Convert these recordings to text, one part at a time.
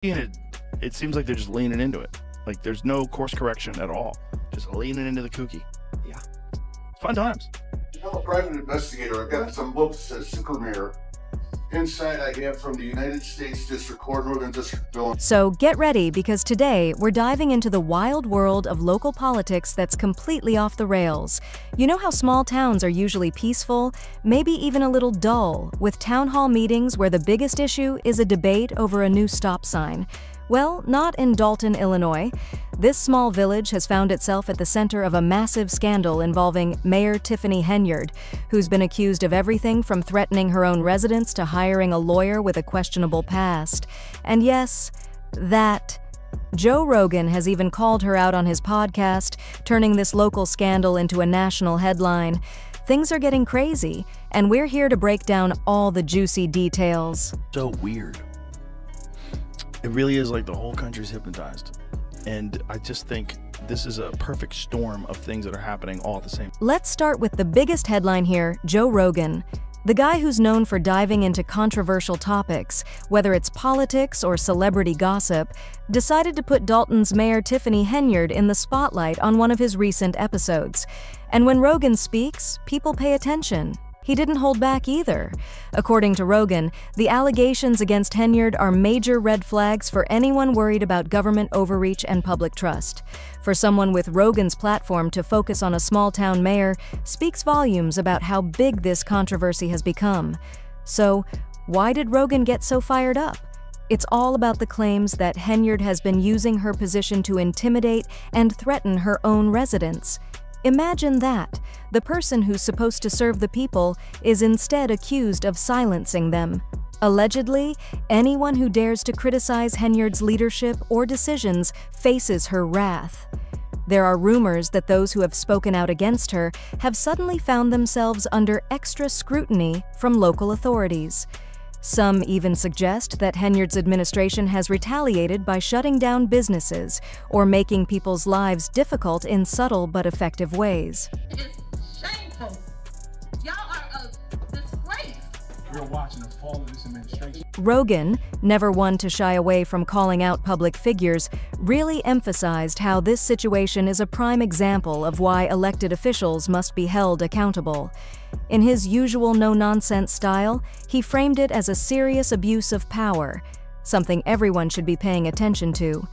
It seems like they're just leaning into it. Like there's no course correction at all. Just leaning into the kooky. Yeah. Fun times. I'm a private investigator. I've got some books as super mayor. Inside I have from the United States District Court, Northern District of. So get ready, because today we're diving into the wild world of local politics that's completely off the rails. You know how small towns are usually peaceful, maybe even a little dull, with town hall meetings where the biggest issue is a debate over a new stop sign? Well, not in Dolton, Illinois. This small village has found itself at the center of a massive scandal involving Mayor Tiffany Henyard, who's been accused of everything from threatening her own residents to hiring a lawyer with a questionable past. And yes, that. Joe Rogan has even called her out on his podcast, turning this local scandal into a national headline. Things are getting crazy, and we're here to break down all the juicy details. So weird. It really is like the whole country's hypnotized. And I just think this is a perfect storm of things that are happening all at the same time. Let's start with the biggest headline here, Joe Rogan. The guy who's known for diving into controversial topics, whether it's politics or celebrity gossip, decided to put Dolton's Mayor Tiffany Henyard in the spotlight on one of his recent episodes. And when Rogan speaks, people pay attention. He didn't hold back either. According to Rogan, the allegations against Henyard are major red flags for anyone worried about government overreach and public trust. For someone with Rogan's platform to focus on a small-town mayor speaks volumes about how big this controversy has become. So, why did Rogan get so fired up? It's all about the claims that Henyard has been using her position to intimidate and threaten her own residents. Imagine that. The person who's supposed to serve the people is instead accused of silencing them. Allegedly, anyone who dares to criticize Henyard's leadership or decisions faces her wrath. There are rumors that those who have spoken out against her have suddenly found themselves under extra scrutiny from local authorities. Some even suggest that Henyard's administration has retaliated by shutting down businesses or making people's lives difficult in subtle but effective ways. It's shameful. Y'all are a disgrace. We're watching the fall of this administration. Rogan, never one to shy away from calling out public figures, really emphasized how this situation is a prime example of why elected officials must be held accountable. In his usual no-nonsense style, he framed it as a serious abuse of power, something everyone should be paying attention to.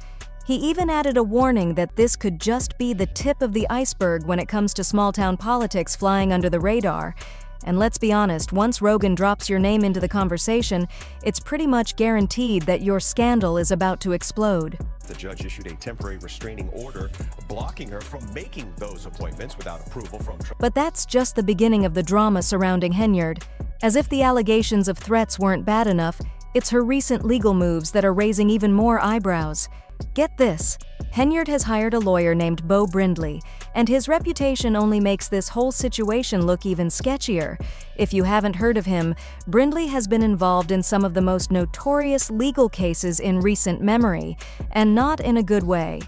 He even added a warning that this could just be the tip of the iceberg when it comes to small-town politics flying under the radar. And let's be honest, once Rogan drops your name into the conversation, it's pretty much guaranteed that your scandal is about to explode. The judge issued a temporary restraining order blocking her from making those appointments without approval from Trump. But that's just the beginning of the drama surrounding Henyard. As if the allegations of threats weren't bad enough, it's her recent legal moves that are raising even more eyebrows. Get this, Henyard has hired a lawyer named Beau Brindley, and his reputation only makes this whole situation look even sketchier. If you haven't heard of him, Brindley has been involved in some of the most notorious legal cases in recent memory, and not in a good way.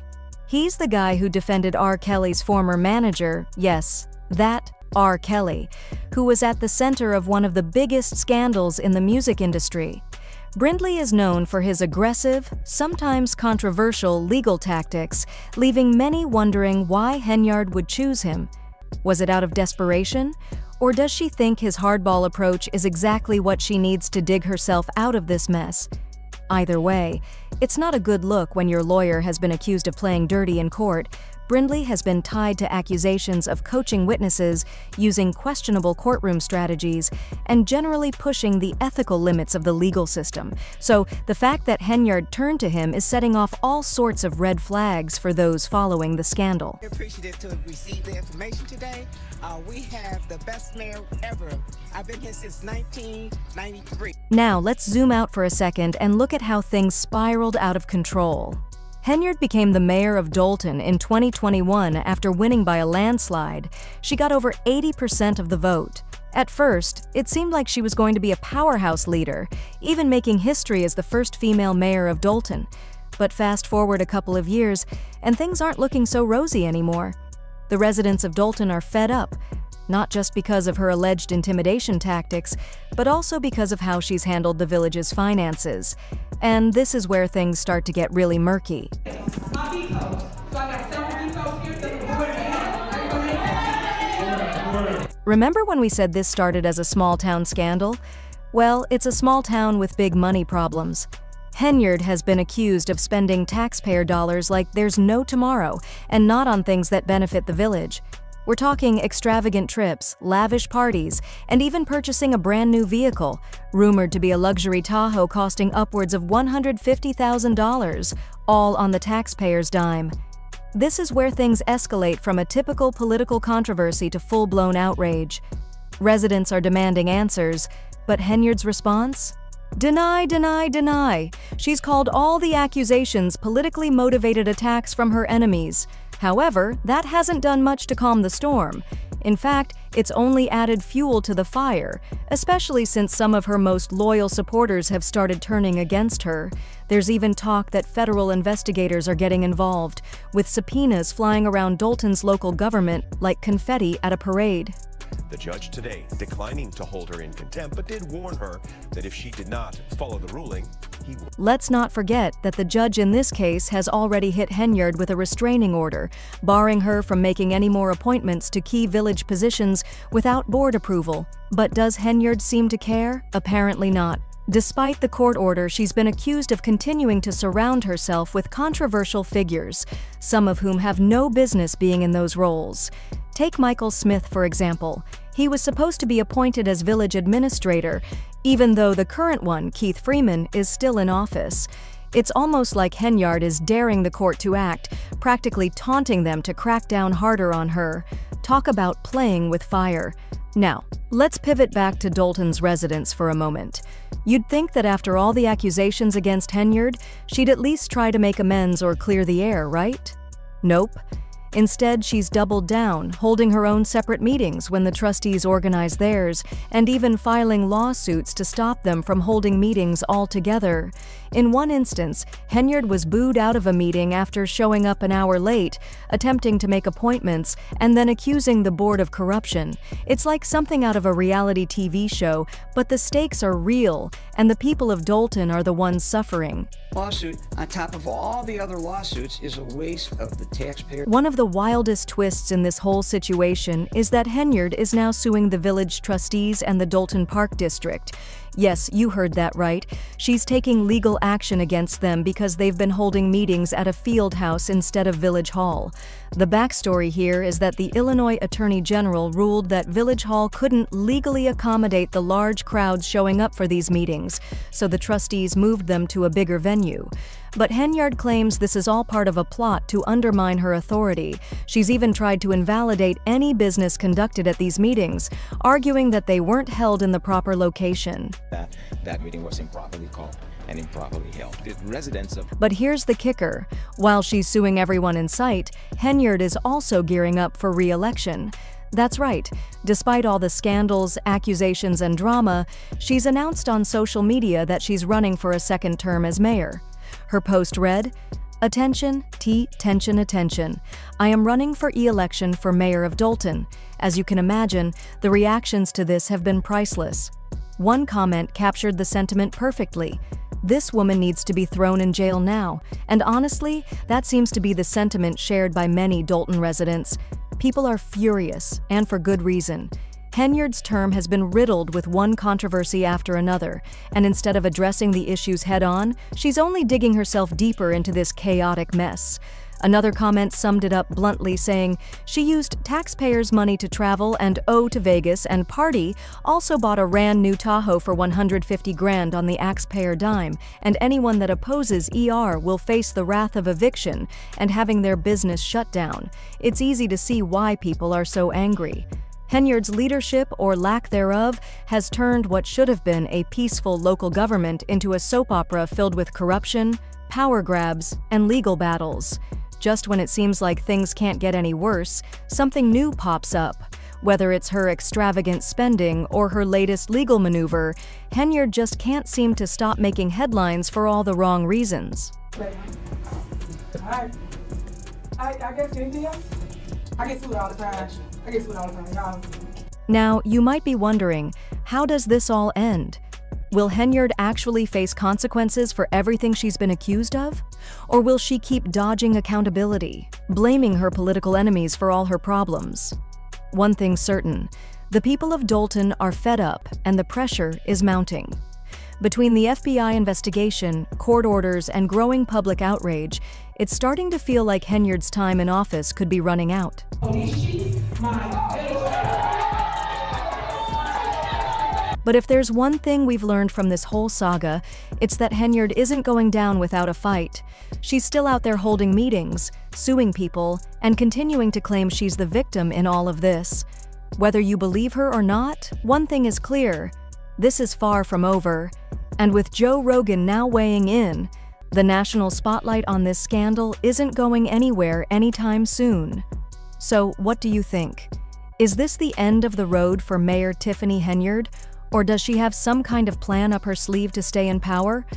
He's the guy who defended R. Kelly's former manager, yes, that R. Kelly, who was at the center of one of the biggest scandals in the music industry. Brindley is known for his aggressive, sometimes controversial legal tactics, leaving many wondering why Henyard would choose him. Was it out of desperation? Or does she think his hardball approach is exactly what she needs to dig herself out of this mess? Either way, it's not a good look when your lawyer has been accused of playing dirty in court. Brindley has been tied to accusations of coaching witnesses, using questionable courtroom strategies, and generally pushing the ethical limits of the legal system. So the fact that Henyard turned to him is setting off all sorts of red flags for those following the scandal. We're appreciative to receive the information today. We have the best mayor ever. I've been here since 1993. Now let's zoom out for a second and look at how things spiraled out of control. Henyard became the mayor of Dolton in 2021 after winning by a landslide. She got over 80% of the vote. At first, it seemed like she was going to be a powerhouse leader, even making history as the first female mayor of Dolton. But fast forward a couple of years, and things aren't looking so rosy anymore. The residents of Dolton are fed up. not just because of her alleged intimidation tactics, but also because of how she's handled the village's finances. And this is where things start to get really murky. My vetoes. So I got 7 vetoes here. Remember when we said this started as a small-town scandal? Well, it's a small town with big money problems. Henyard has been accused of spending taxpayer dollars like there's no tomorrow, and not on things that benefit the village. We're talking extravagant trips, lavish parties, and even purchasing a brand new vehicle, rumored to be a luxury Tahoe costing upwards of $150,000, all on the taxpayer's dime. This is where things escalate from a typical political controversy to full-blown outrage. Residents are demanding answers, but Henyard's response? Deny, deny, deny. She's called all the accusations politically motivated attacks from her enemies. However, that hasn't done much to calm the storm. In fact, it's only added fuel to the fire, especially since some of her most loyal supporters have started turning against her. There's even talk that federal investigators are getting involved, with subpoenas flying around Dolton's local government like confetti at a parade. The judge today declining to hold her in contempt, but did warn her that if she did not follow the ruling, he would. Let's not forget that the judge in this case has already hit Henyard with a restraining order, barring her from making any more appointments to key village positions without board approval. But does Henyard seem to care? Apparently not. Despite the court order, she's been accused of continuing to surround herself with controversial figures, some of whom have no business being in those roles. Take Michael Smith, for example. He was supposed to be appointed as village administrator, even though the current one, Keith Freeman, is still in office. It's almost like Henyard is daring the court to act, practically taunting them to crack down harder on her. Talk about playing with fire. Now, let's pivot back to Dolton's residence for a moment. You'd think that after all the accusations against Henyard, she'd at least try to make amends or clear the air, right? Nope. Instead, she's doubled down, holding her own separate meetings when the trustees organize theirs, and even filing lawsuits to stop them from holding meetings altogether. In one instance, Henyard was booed out of a meeting after showing up an hour late, attempting to make appointments, and then accusing the board of corruption. It's like something out of a reality TV show, but the stakes are real, and the people of Dolton are the ones suffering. Lawsuit on top of all the other lawsuits is a waste of the taxpayer. One of the wildest twists in this whole situation is that Henyard is now suing the village trustees and the Dolton Park District. Yes, you heard that right. She's taking legal action against them because they've been holding meetings at a field house instead of Village Hall. The backstory here is that the Illinois Attorney General ruled that Village Hall couldn't legally accommodate the large crowds showing up for these meetings, so the trustees moved them to a bigger venue. But Henyard claims this is all part of a plot to undermine her authority. She's even tried to invalidate any business conducted at these meetings, arguing that they weren't held in the proper location. That meeting was improperly called and improperly held. The residents of... But here's the kicker. While she's suing everyone in sight, Henyard is also gearing up for re-election. That's right. Despite all the scandals, accusations, and drama, she's announced on social media that she's running for a second term as mayor. Her post read, "Attention, tension, attention. I am running for e-election for mayor of Dolton. As you can imagine, the reactions to this have been priceless." One comment captured the sentiment perfectly. "This woman needs to be thrown in jail now." And honestly, that seems to be the sentiment shared by many Dolton residents. People are furious, and for good reason. Henyard's term has been riddled with one controversy after another, and instead of addressing the issues head-on, she's only digging herself deeper into this chaotic mess. Another comment summed it up bluntly, saying, "She used taxpayers' money to travel and to Vegas and party, also bought a brand new Tahoe for $150,000 on the taxpayer dime, and anyone that opposes ER will face the wrath of eviction and having their business shut down. It's easy to see why people are so angry." Henyard's leadership, or lack thereof, has turned what should have been a peaceful local government into a soap opera filled with corruption, power grabs, and legal battles. Just when it seems like things can't get any worse, something new pops up. Whether it's her extravagant spending or her latest legal maneuver, Henyard just can't seem to stop making headlines for all the wrong reasons. Alright. I guess anything else? I get sued all the time. Y'all Now, you might be wondering, how does this all end? Will Henyard actually face consequences for everything she's been accused of? Or will she keep dodging accountability, blaming her political enemies for all her problems? One thing's certain, the people of Dolton are fed up and the pressure is mounting. Between the FBI investigation, court orders, and growing public outrage, it's starting to feel like Henyard's time in office could be running out. But if there's one thing we've learned from this whole saga, it's that Henyard isn't going down without a fight. She's still out there holding meetings, suing people, and continuing to claim she's the victim in all of this. Whether you believe her or not, one thing is clear: this is far from over. And with Joe Rogan now weighing in, the national spotlight on this scandal isn't going anywhere anytime soon. So, what do you think? Is this the end of the road for Mayor Tiffany Henyard? Or does she have some kind of plan up her sleeve to stay in power?